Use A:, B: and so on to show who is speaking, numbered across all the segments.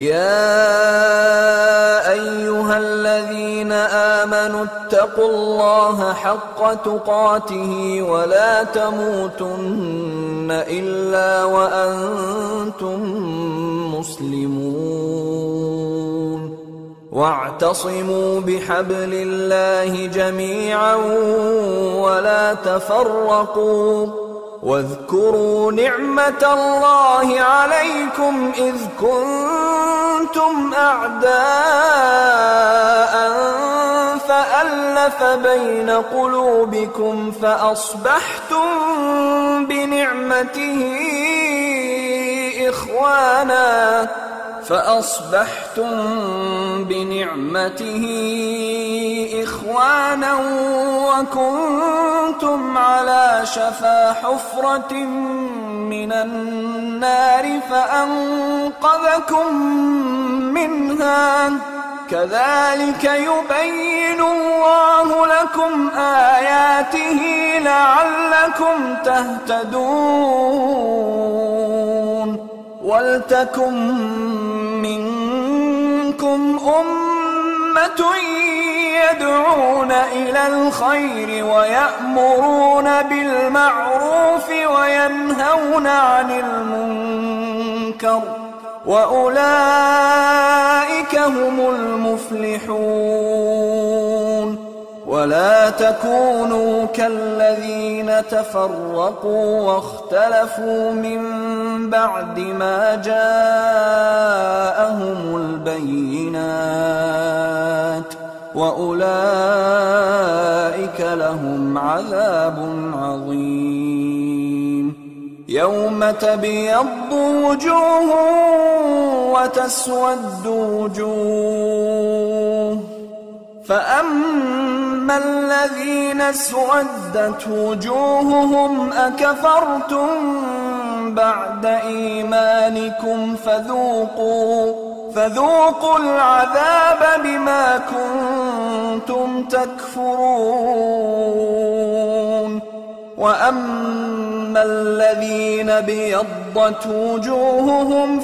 A: يا أيها الذين آمنوا اتقوا الله حق تقاته ولا تموتن إلا وأنتم مسلمون واعتصموا بحبل الله جميعا ولا تفرقوا واذكروا نعمة الله عليكم إذ كنتم أعداء فألف بين قلوبكم فأصبحتم بنعمته إخوانا وكنتم على شفا حفرة من النار فأنقذكم منها كذلك يبين الله لكم آياته لعلكم تهتدون ولتكن منكم أمة يدعون إلى الخير ويأمرون بالمعروف وينهون عن المنكر وأولئك هم المفلحون ولا تكونوا كالذين تفرقوا واختلفوا من بعد ما جاءهم البينات وأولئك لهم عذاب عظيم يوم تبيض وجوه وتسود وجوه فأما الذين اسودت وجوههم أكفرتم بعد إيمانكم فذوقوا العذاب بما كنتم تكفرون وأما الذين بيضت وجوههم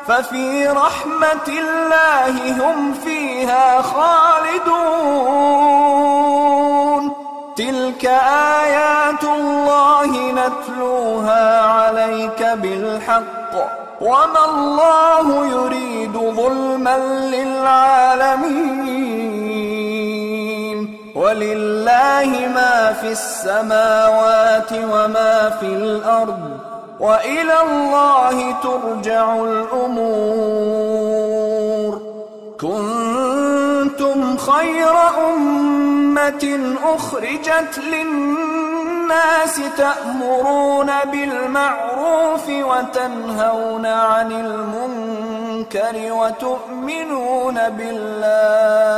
A: ففي رحمة الله هم فيها خالدون تلك آيات الله نتلوها عليك بالحق وما الله يريد ظلما للعالمين ولله ما في السماوات وما في الأرض وإلى الله ترجع الأمور كنتم خير أمة أخرجت للناس تأمرون بالمعروف وتنهون عن المنكر وتؤمنون بالله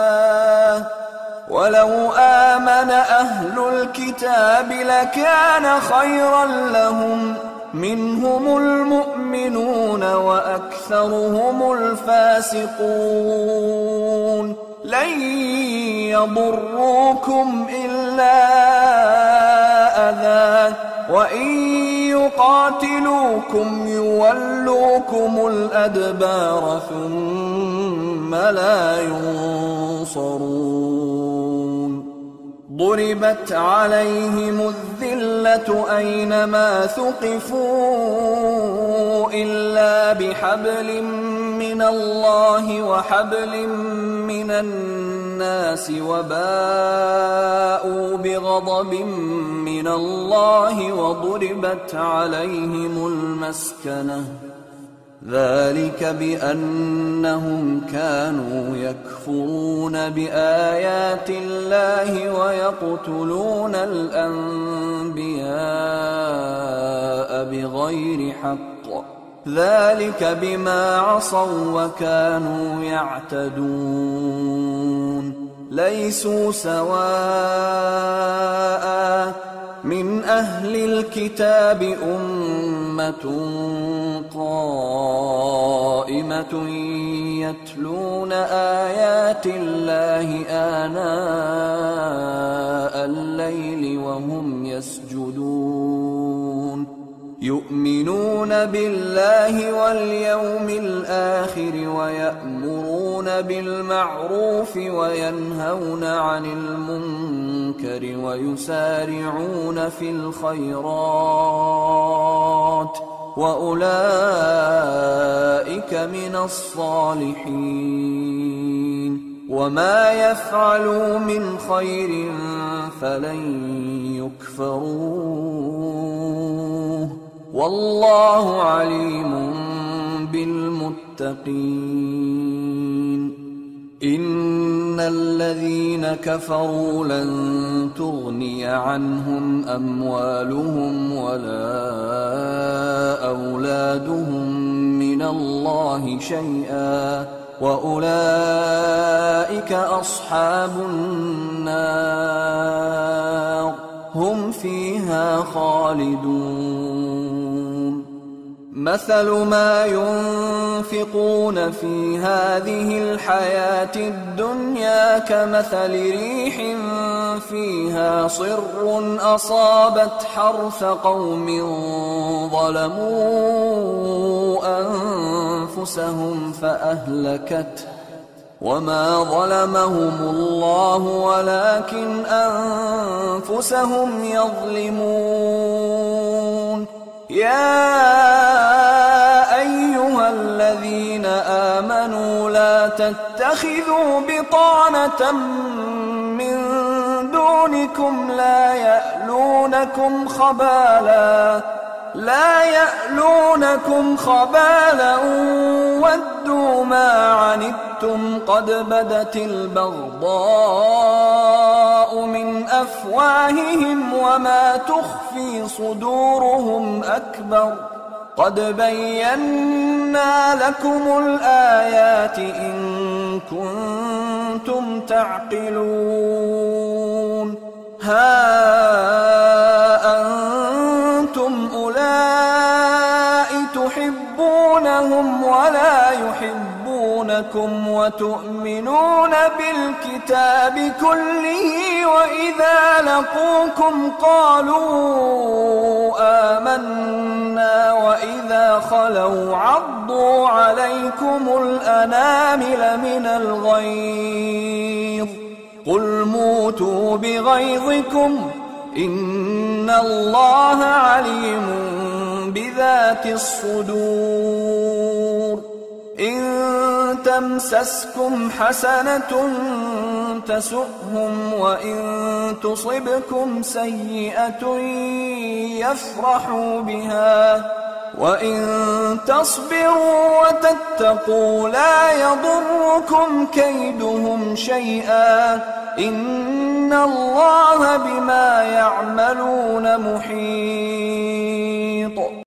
A: ولو آمن أهل الكتاب لكان خيرا لهم منهم المؤمنون وأكثرهم الفاسقون لن يضروكم إلا أذى وإن يقاتلوكم يولوكم الأدبار ثم لا ينصرون ضربت عليهم الذلة أينما ثقفوا إلا بحبل من الله وحبل من الناس وباءوا بغضب من الله وضربت عليهم المسكنة ذلك بأنهم كانوا يكفرون بآيات الله ويقتلون الأنبياء بغير حق ذلك بما عصوا وكانوا يعتدون ليسوا سواء من أهل الكتاب أمة قائمة يتلون آيات الله آناء الليل وهم يسجدون يؤمنون بالله واليوم الآخر ويأمرون بالمعروف وينهون عن المنكر ويسارعون في الخيرات وأولئك من الصالحين وما يفعلوا من خير فلن يكفروه والله عليم بالمتقين إن الذين كفروا لن تغني عنهم أموالهم ولا أولادهم من الله شيئا وأولئك أصحاب النار هم فيها خالدون مثل ما ينفقون في هذه الحياة الدنيا كمثل ريح فيها صر أصابت حرث قوم ظلموا أنفسهم فأهلكته وما ظلمهم الله ولكن أنفسهم يظلمون يا أيها الذين آمنوا لا تتخذوا بطانة من دونكم لا يألونكم خبالا ودوا ما عنتم قد بدت البغضاء من أفواههم وما تخفي صدورهم أكبر قد بينا لكم الآيات إن كنتم تعقلون ها أنتم أولئك تحبونهم ولا يحبونكم وتؤمنون بالكتاب كله وإذا لقوكم قالوا آمنا وإذا خلوا عضوا عليكم الأنامل من الغيظ قل موتوا بغيظكم إن الله عليم بذات الصدور إن تمسسكم حسنة تسؤهم وإن تصبكم سيئة يفرحوا بها وإن تصبروا وتتقوا لا يضركم كيدهم شيئا إن الله بما يعملون محيط